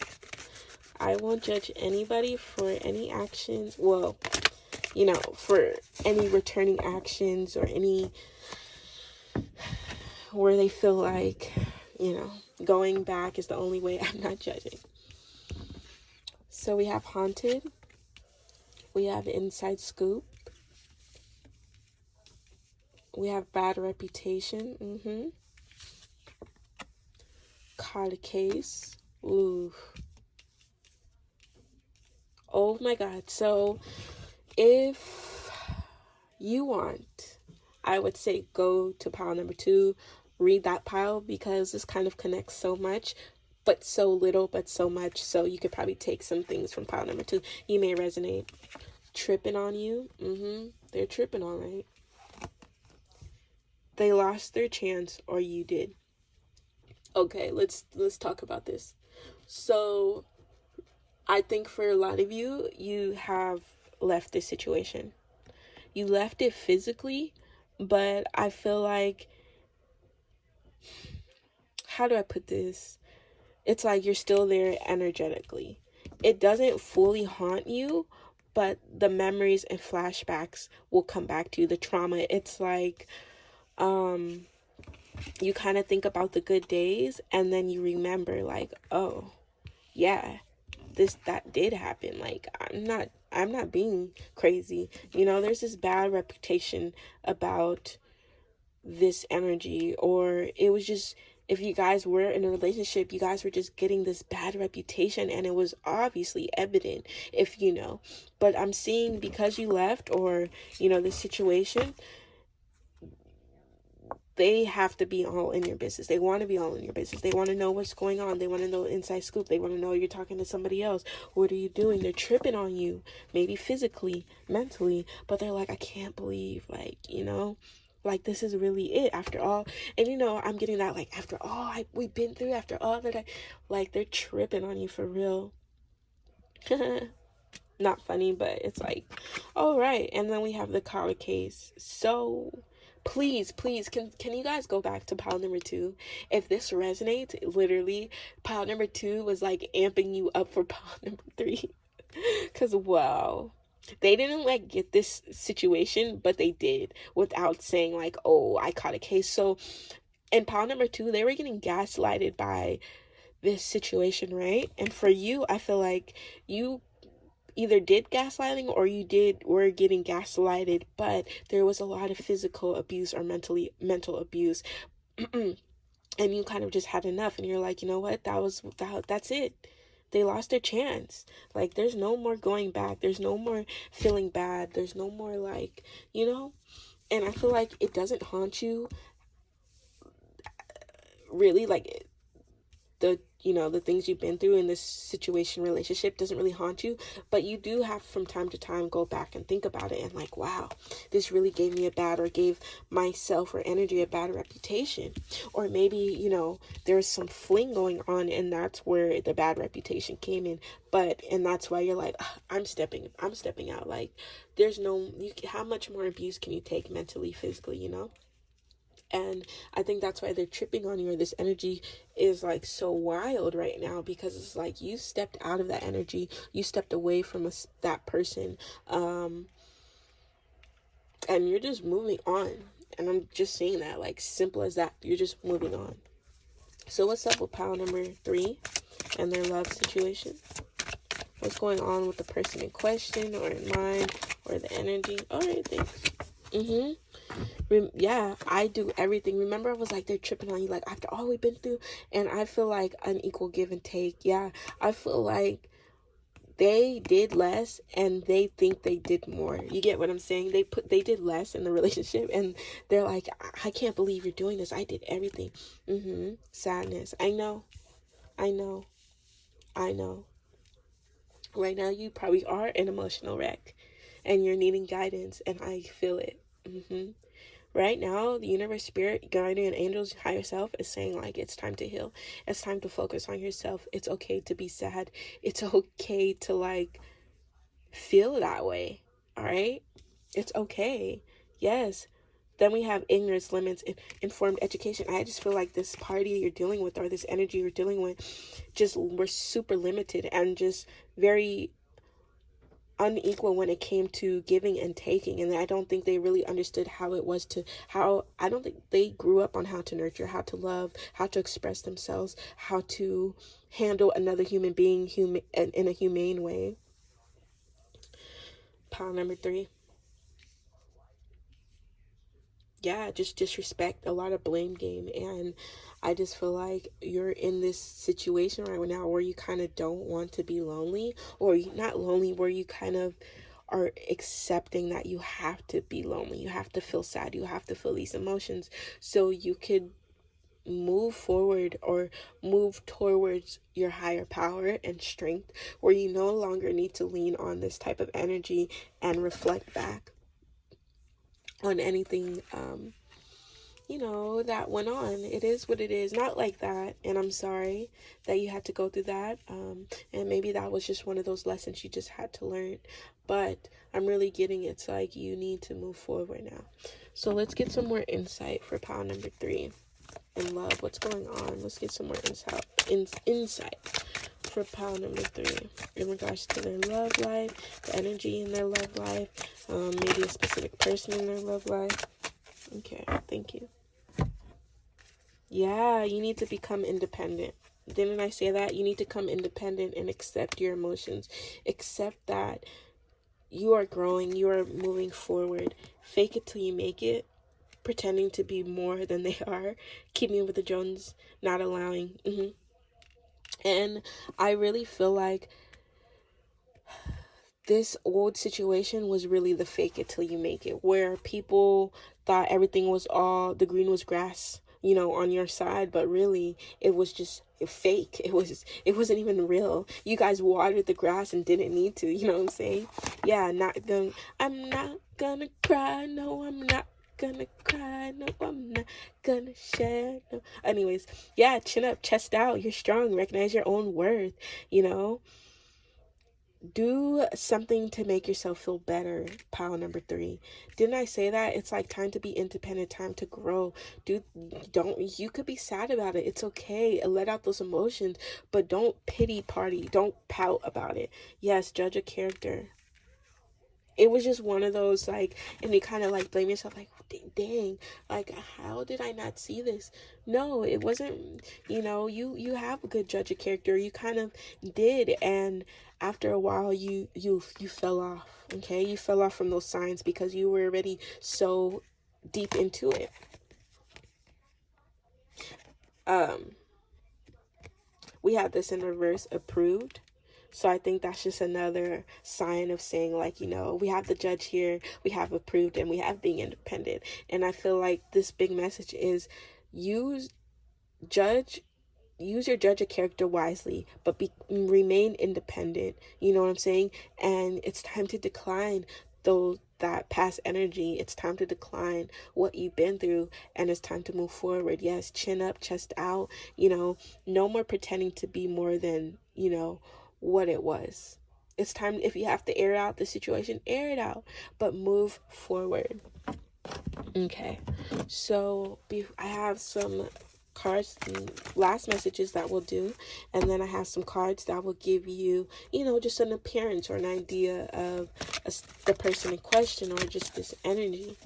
I won't judge anybody for any actions, well, for any returning actions or any where they feel like, going back is the only way. I'm not judging. So we have haunted. We have inside scoop. We have bad reputation. Caught a case. Ooh. Oh my God. So if you want, I would say go to pile number two, read that pile, because this kind of connects so much, but so little, but so much. So you could probably take some things from pile number two. You may resonate. Tripping on you. They're tripping, all right. They lost their chance, or you did. Okay, let's talk about this. So I think for a lot of you, you have left this situation. You left it physically, but I feel like, how do I put this? It's like you're still there energetically. It doesn't fully haunt you, but the memories and flashbacks will come back to you. The trauma, it's like, you kind of think about the good days and then you remember like, oh, yeah, that did happen. Like, I'm not being crazy. There's this bad reputation about this energy, or it was just, if you guys were in a relationship, you guys were just getting this bad reputation and it was obviously evident, if but I'm seeing, because you left, or the situation, they have to be all in your business. They want to be all in your business. They want to know what's going on. They want to know inside scoop. They want to know you're talking to somebody else. What are you doing? They're tripping on you, maybe physically, mentally, but they're like, I can't believe, like, like, this is really it after all. And I'm getting that, like, after all we've been through, after all that like, they're tripping on you for real. Not funny, but it's like, all right. And then we have the collar case. So please, can you guys go back to pile number two? If this resonates, literally, pile number two was like amping you up for pile number three. Because, wow, they didn't like get this situation, but they did, without saying like, oh, I caught a case. So in pile number two, they were getting gaslighted by this situation, right? And for you, I feel like you either did gaslighting or were getting gaslighted, but there was a lot of physical abuse or mental abuse. And you kind of just had enough, and you're like, you know what, that's it. They lost their chance. Like, there's no more going back. There's no more feeling bad. There's no more, like, and I feel like it doesn't haunt you really, like, the the things you've been through in this situation, relationship doesn't really haunt you, but you do have from time to time go back and think about it and like, wow, this really gave me a bad, or gave myself or energy a bad reputation. Or maybe, there's some fling going on and that's where the bad reputation came in. And that's why you're like, I'm stepping out. Like, there's no, how much more abuse can you take mentally, physically, And I think that's why they're tripping on you, or this energy is like so wild right now, because it's like you stepped out of that energy, you stepped away from that person, and you're just moving on. And I'm just saying that, like, simple as that. You're just moving on. So what's up with pile number 3 and their love situation? What's going on with the person in question, or in mind, or the energy? All right, thanks. Yeah, I do everything. Remember, I was like, they're tripping on you, like, after all we've been through. And I feel like an equal give and take. Yeah, I feel like they did less and they think they did more. You get what I'm saying? They did less in the relationship and they're like, I can't believe you're doing this. I did everything. Sadness. I know. Right now you probably are an emotional wreck and you're needing guidance, and I feel it. Right now, the universe, spirit, guardian angels, higher self is saying, like, it's time to heal. It's time to focus on yourself. It's okay to be sad. It's okay to, like, feel that way. All right? It's okay. Yes. Then we have ignorance, limits, and informed education. I just feel like this party you're dealing with, or this energy you're dealing with, just we're super limited and just very unequal when it came to giving and taking. And I don't think they really understood how it was to, I don't think they grew up on how to nurture, how to love, how to express themselves, how to handle another human being in a humane way. Pile number 3. Yeah, just disrespect, a lot of blame game. And I just feel like you're in this situation right now where you kind of don't want to be lonely, or not lonely, where you kind of are accepting that you have to be lonely, you have to feel sad, you have to feel these emotions so you could move forward or move towards your higher power and strength, where you no longer need to lean on this type of energy and reflect back on anything that went on. It is what it is. Not like that. And I'm sorry that you had to go through that. And maybe that was just one of those lessons you just had to learn. But I'm really getting it's like you need to move forward now. So let's get some more insight for pile number 3 in love. What's going on? Let's get some more insight for pile number 3 in regards to their love life, the energy in their love life, maybe a specific person in their love life. Okay, thank you. Yeah, you need to become independent. Didn't I say that? You need to become independent and accept your emotions. Accept that you are growing, you are moving forward. Fake it till you make it. Pretending to be more than they are. Keeping with the Jones, not allowing. And I really feel like this old situation was really the fake it till you make it, where people thought everything was all the green was grass, on your side, but really it was just fake. It wasn't even real. You guys watered the grass and didn't need to, you know what I'm saying? Yeah, I'm not gonna cry, no, I'm not gonna cry, no, I'm not gonna shed, no. Anyways, yeah, chin up, chest out, you're strong, recognize your own worth, do something to make yourself feel better. Pile number 3. Didn't I say that? It's like time to be independent, time to grow. You could be sad about it. It's okay. Let out those emotions, but don't pity party. Don't pout about it. Yes, judge a character. It was just one of those, like, and you kind of like blame yourself, like, dang, like, how did I not see this? No, it wasn't. You have a good judge of character. You kind of did, and after a while you fell off. Okay, you fell off from those signs because you were already so deep into it. We have this in reverse, approved. So I think that's just another sign of saying, like, we have the judge here, we have approved, and we have being independent. And I feel like this big message is, you judge use your judge of character wisely, but remain independent. You know what I'm saying? And it's time to decline that past energy. It's time to decline what you've been through, and it's time to move forward. Yes, chin up, chest out. No more pretending to be more than what it was. It's time, if you have to air out the situation, air it out, but move forward. Okay, so I have some cards and last messages that will do, and then I have some cards that will give you just an appearance or an idea of the person in question, or just this energy.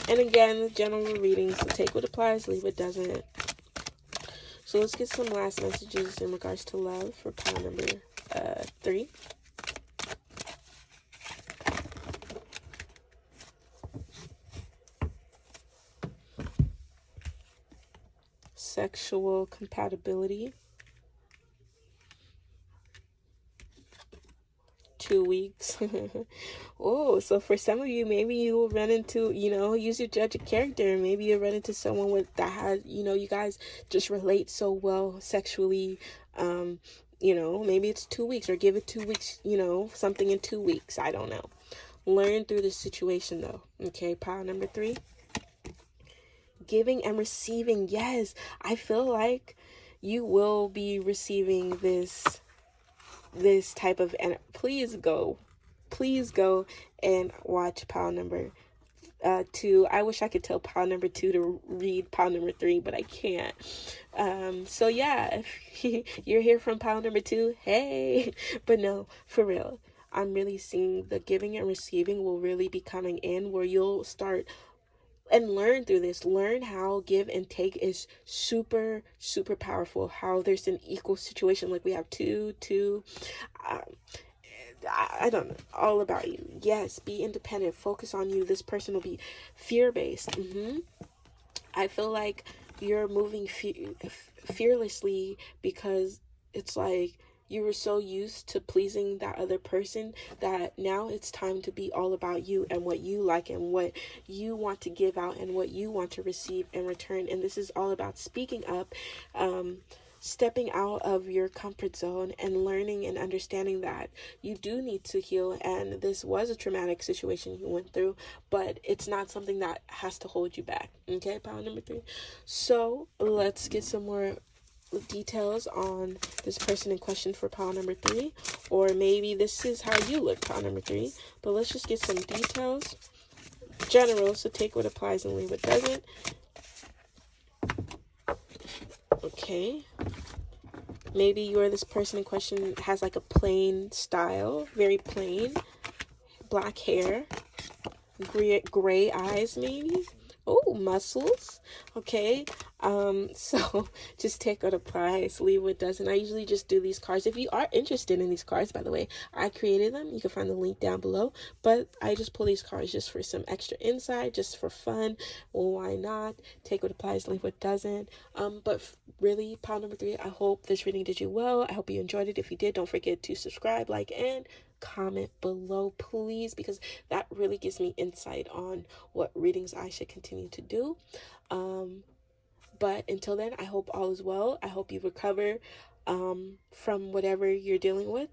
And again, general readings, so take what applies, leave what doesn't. So let's get some last messages in regards to love for pile number 3. Sexual compatibility. 2 weeks. Oh, so for some of you, maybe you will run into, use your judge of character. Maybe you'll run into someone that has, you guys just relate so well sexually. Maybe it's 2 weeks, or give it 2 weeks, something in 2 weeks. I don't know. Learn through the situation though. Okay, pile number 3. Giving and receiving. Yes, I feel like you will be receiving this type of, and please go and watch pile number 2. I wish I could tell pile number 2 to read pile number 3, but I can't. So yeah, if you're here from pile number 2, hey. But no, for real, I'm really seeing the giving and receiving will really be coming in, where you'll start and learn through this. Learn how give and take is super, super powerful. How there's an equal situation, like we have 2. I don't know, all about you. Yes, be independent. Focus on you. This person will be fear-based. I feel like you're moving fearlessly, because it's like you were so used to pleasing that other person that now it's time to be all about you and what you like and what you want to give out and what you want to receive in return. And this is all about speaking up, stepping out of your comfort zone, and learning and understanding that you do need to heal, and this was a traumatic situation you went through, but it's not something that has to hold you back. Okay, pile number 3. So let's get some more details on this person in question for pile number 3, or maybe this is how you look, pile number 3, but let's just get some details, general, so take what applies and leave what doesn't. Okay, maybe this person in question has like a plain style, very plain, black hair, gray eyes maybe. Oh, muscles. Okay. So just take what applies, leave what doesn't. I usually just do these cards. If you are interested in these cards, by the way, I created them. You can find the link down below. But I just pull these cards just for some extra insight, just for fun. Well, why not? Take what applies, leave what doesn't. But really, pile number 3, I hope this reading did you well. I hope you enjoyed it. If you did, don't forget to subscribe, like, and comment below, please, because that really gives me insight on what readings I should continue to do. But until then, I hope all is well. I hope you recover from whatever you're dealing with,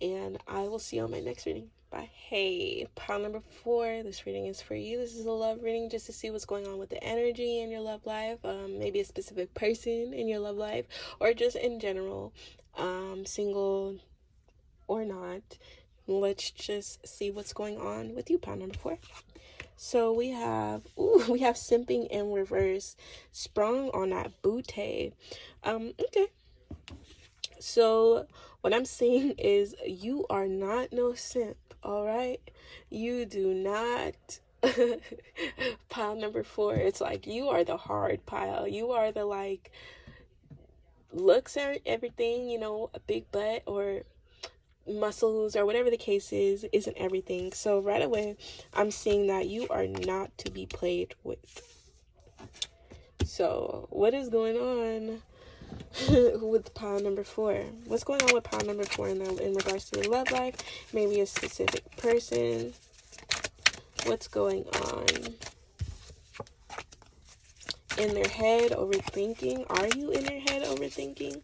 and I will see you on my next reading. Bye. Hey, pile number 4, this reading is for you. This is a love reading, just to see what's going on with the energy in your love life, maybe a specific person in your love life, or just in general, single or not. Let's just see what's going on with you, pile number 4. So we have simping in reverse, sprung on that booty. Okay. So what I'm seeing is you are not no simp, all right? You do not. Pile number 4, it's like you are the hard pile. You are the like looks and everything, a big butt or muscles or whatever the case isn't everything. So right away, I'm seeing that you are not to be played with. So what is going on with pile number 4? What's going on with pile number 4 in regards to your love life? Maybe a specific person. What's going on? in their head overthinking. Are you in your head overthinking?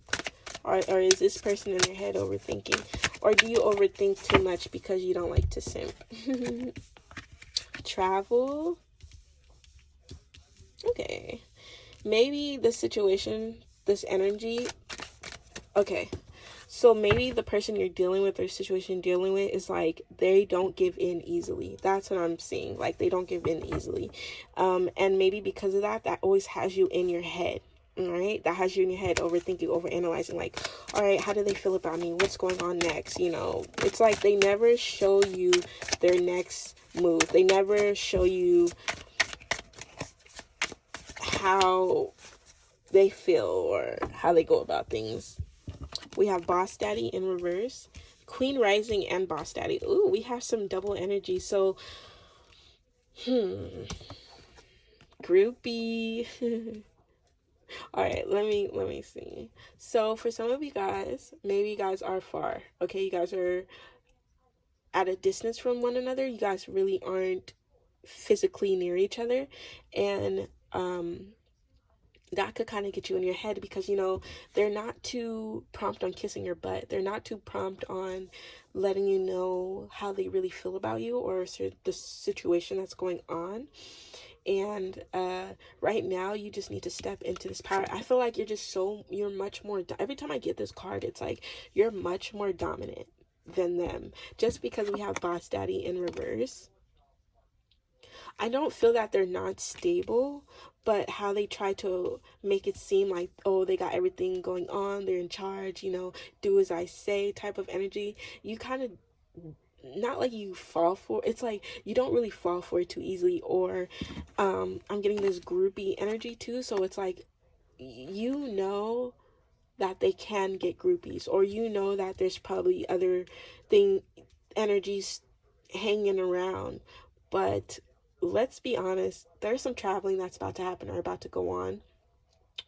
Or is this person in their head overthinking? Or do you overthink too much because you don't like to simp? Travel. Okay. Maybe the situation, this energy. Okay. So maybe the person you're dealing with or situation you're dealing with is like, they don't give in easily. That's what I'm seeing. Like, they don't give in easily. And maybe because of that, that always has you in your head. All right, that has you in your head overthinking, overanalyzing, like, all right, how do they feel about me? What's going on next? You know, it's like they never show you their next move. They never show you how they feel or how they go about things. We have Boss Daddy in reverse, Queen Rising, and Boss Daddy. Ooh, we have some double energy. So, groupie. All right, let me see. So for some of you guys, maybe you guys are far. Okay, you guys are at a distance from one another. You guys really aren't physically near each other, and that could kind of get you in your head because, you know, they're not too prompt on kissing your butt. They're not too prompt on letting you know how they really feel about you or the situation that's going on. And right now you just need to step into this power. I feel like you're much more, every time I get this card, it's like you're much more dominant than them. Just because we have Boss Daddy in reverse, I don't feel that they're not stable, but how they try to make it seem like, oh, they got everything going on, they're in charge, you know, do as I say type of energy. You kind of, not like you fall for, it's like you don't really fall for it too easily. Or I'm getting this groupie energy too, so it's like, you know that they can get groupies, or you know that there's probably other energies hanging around. But let's be honest, there's some traveling that's about to happen or about to go on,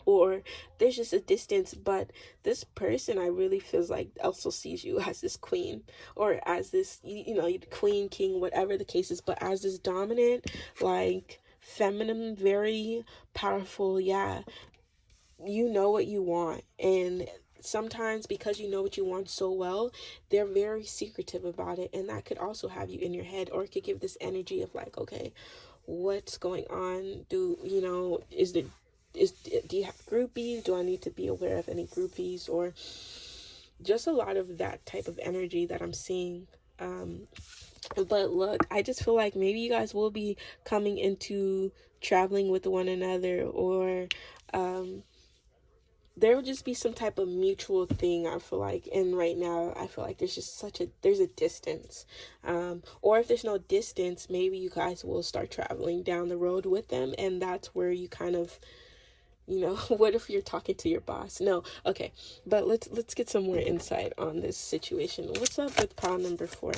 or there's just a distance. But this person, I really feels like also sees you as this queen, or as this, you know, queen, king, whatever the case is, but as this dominant, like feminine, very powerful. Yeah, you know what you want, and sometimes because you know what you want so well, they're very secretive about it, and that could also have you in your head, or it could give this energy of like, okay, what's going on? Do you know, do you have groupies? Do I need to be aware of any groupies? Or just a lot of that type of energy that I'm seeing. But look, I just feel like maybe you guys will be coming into traveling with one another, or there will just be some type of mutual thing, I feel like. And right now I feel like there's just there's a distance, or if there's no distance, maybe you guys will start traveling down the road with them, and that's where you kind of, you know, what if you're talking to your boss? No. Okay, but let's get some more insight on this situation. What's up with pile number 4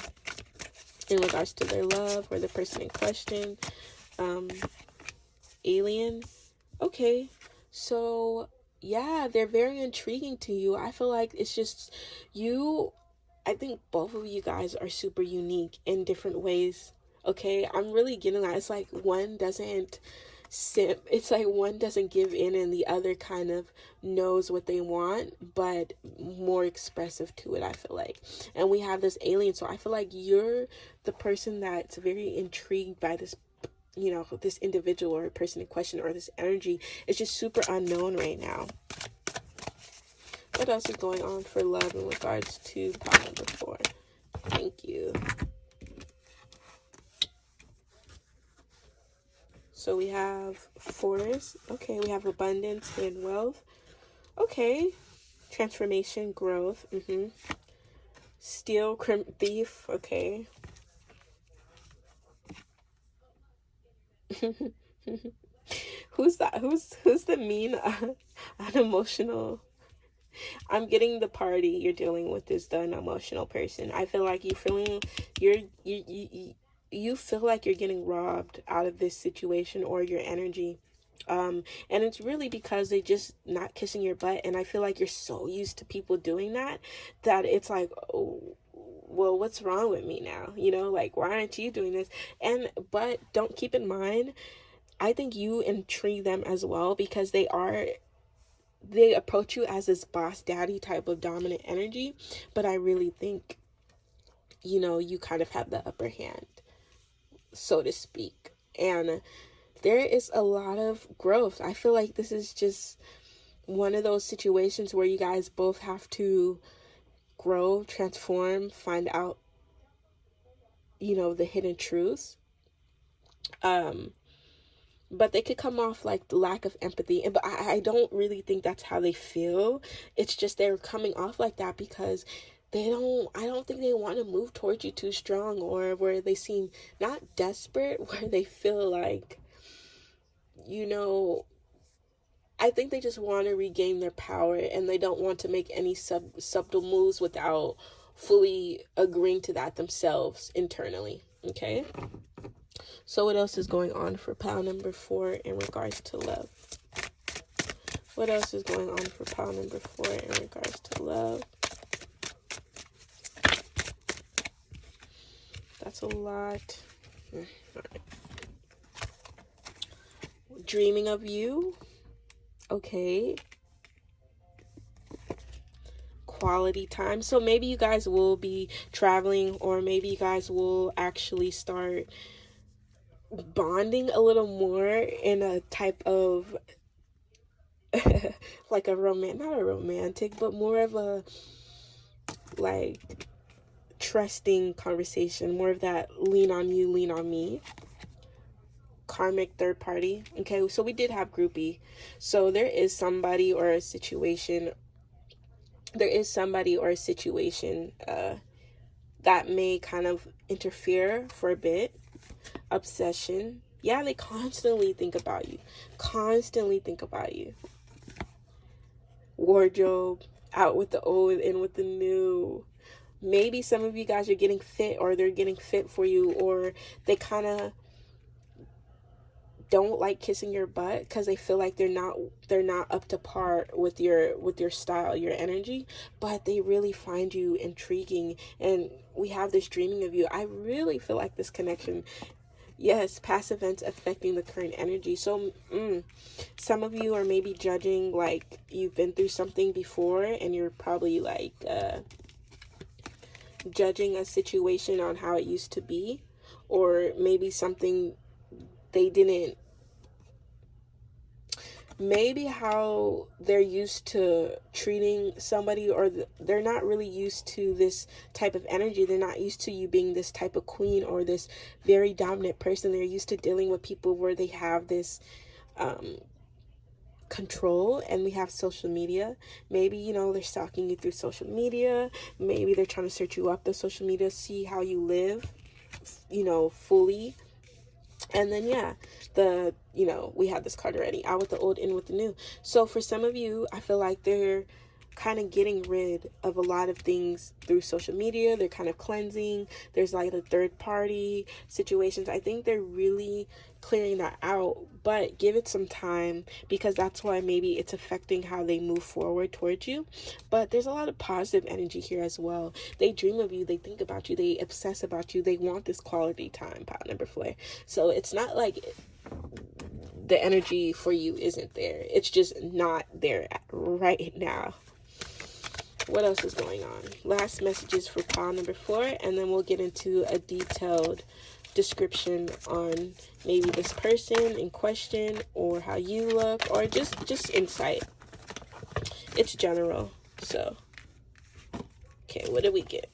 in regards to their love or the person in question? Alien. Okay, so yeah, they're very intriguing to you. I feel like it's just you. I think both of you guys are super unique in different ways. Okay, I'm really getting that. It's like one doesn't simp. It's like one doesn't give in, and the other kind of knows what they want, but more expressive to it, I feel like. And we have this alien, so I feel like you're the person that's very intrigued by this, you know, this individual or person in question, or this energy is just super unknown right now. What else is going on for love in regards to pile number 4? Thank you. So we have forest. Okay, we have abundance and wealth. Okay, transformation, growth. Steal, thief. Okay. Who's that? Who's the mean, unemotional? I'm getting the party you're dealing with is the unemotional person. I feel like you feel like you're getting robbed out of this situation or your energy. And it's really because they just not kissing your butt, and I feel like you're so used to people doing that it's like, oh, well, what's wrong with me now? You know, like, why aren't you doing this? But don't, keep in mind, I think you intrigue them as well, because they approach you as this boss daddy type of dominant energy, but I really think, you kind of have the upper hand, so to speak. And there is a lot of growth. I feel like this is just one of those situations where you guys both have to grow, transform, find out, the hidden truths. But they could come off like the lack of empathy. But I don't really think that's how they feel. It's just they're coming off like that because I don't think they want to move towards you too strong, or where they seem not desperate, where they feel like, I think they just want to regain their power, and they don't want to make any subtle moves without fully agreeing to that themselves internally. Okay? So what else is going on for pile number 4 in regards to love? What else is going on for pile number 4 in regards to love? That's a lot. All right. Dreaming of you. Okay. Quality time. So maybe you guys will be traveling, or maybe you guys will actually start bonding a little more in a type of like not a romantic, but more of a like trusting conversation, more of that lean on you, lean on me. Karmic third party. Okay, so we did have groupie. So there is somebody or a situation that may kind of interfere for a bit. Obsession. Yeah, they constantly think about you. Wardrobe. Out with the old, in with the new. Maybe some of you guys are getting fit, or they're getting fit for you, or they kind of don't like kissing your butt because they feel like they're not up to par with your style, your energy, but they really find you intriguing, and we have this dreaming of you. I really feel like this connection. Yes, past events affecting the current energy. So some of you are maybe judging, like you've been through something before, and you're probably like judging a situation on how it used to be, or maybe something they didn't, maybe how they're used to treating somebody, or they're not really used to this type of energy. They're not used to you being this type of queen or this very dominant person. They're used to dealing with people where they have this control, and we have social media. Maybe they're stalking you through social media. Maybe they're trying to search you up through social media, see how you live fully. And then we have this card already, out with the old, in with the new. So for some of you, I feel like they're kind of getting rid of a lot of things through social media. They're kind of cleansing. There's like the third party situations. I think they're really clearing that out, but give it some time, because that's why maybe it's affecting how they move forward towards you. But there's a lot of positive energy here as well. They dream of you, they think about you, they obsess about you, they want this quality time, pile number 4. So it's not like the energy for you isn't there, it's just not there right now. What else is going on? Last messages for pile number 4, and then we'll get into a detailed description on maybe this person in question, or how you look, or just insight. It's general. So okay, what did we get?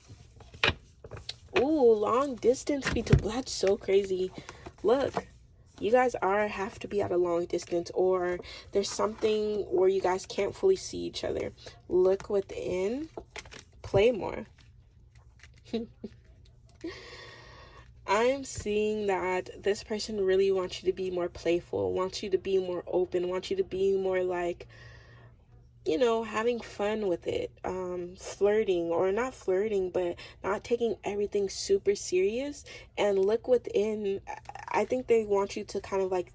Ooh, long distance between. That's so crazy. Look, you guys have to be at a long distance, or there's something where you guys can't fully see each other. Look within, play more. I'm seeing that this person really wants you to be more playful, wants you to be more open, wants you to be more like, having fun with it, flirting, or not flirting, but not taking everything super serious. And look within. I think they want you to kind of like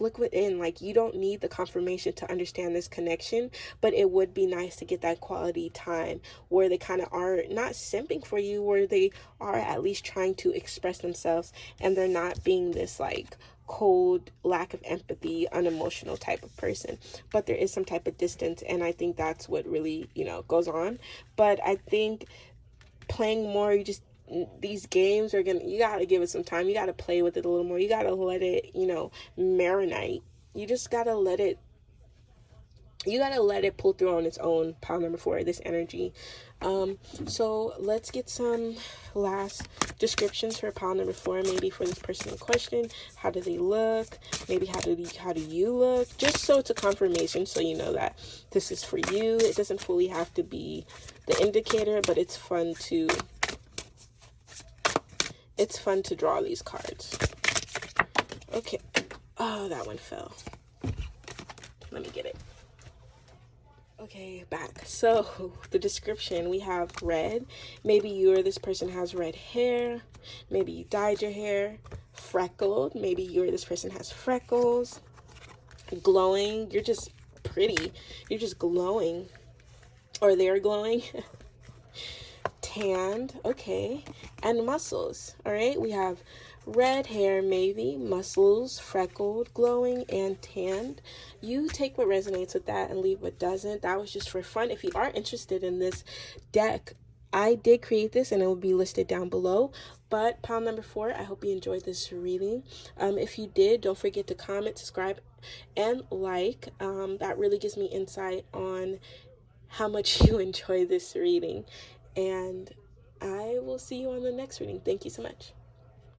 look within. Like, you don't need the confirmation to understand this connection, but it would be nice to get that quality time where they kind of are not simping for you, where they are at least trying to express themselves, and they're not being this like cold, lack of empathy, unemotional type of person, but there is some type of distance, and I think that's what really, goes on. But I think playing more, these games are gonna, you gotta give it some time. You gotta play with it a little more. You gotta let it, marinate. You just gotta let it, pull through on its own. Pile number 4, this energy. So let's get some last descriptions for pile number 4, maybe for this person in question. How do they look? Maybe how do you look? Just so it's a confirmation, so you know that this is for you. It doesn't fully have to be the indicator, but it's fun to draw these cards. Okay. Oh, that one fell. Let me get it. Okay, back. So the description, we have red. Maybe you or this person has red hair. Maybe you dyed your hair. Freckled. Maybe you or this person has freckles. Glowing. You're just pretty. You're just glowing. Or they're glowing. Tanned. Okay. And muscles. All right. We have red hair, maybe, muscles, freckled, glowing, and tanned. You take what resonates with that and leave what doesn't. That was just for fun. If you are interested in this deck, I did create this and it will be listed down below. But pile number 4, I hope you enjoyed this reading. If you did, don't forget to comment, subscribe, and like. That really gives me insight on how much you enjoy this reading. And I will see you on the next reading. Thank you so much.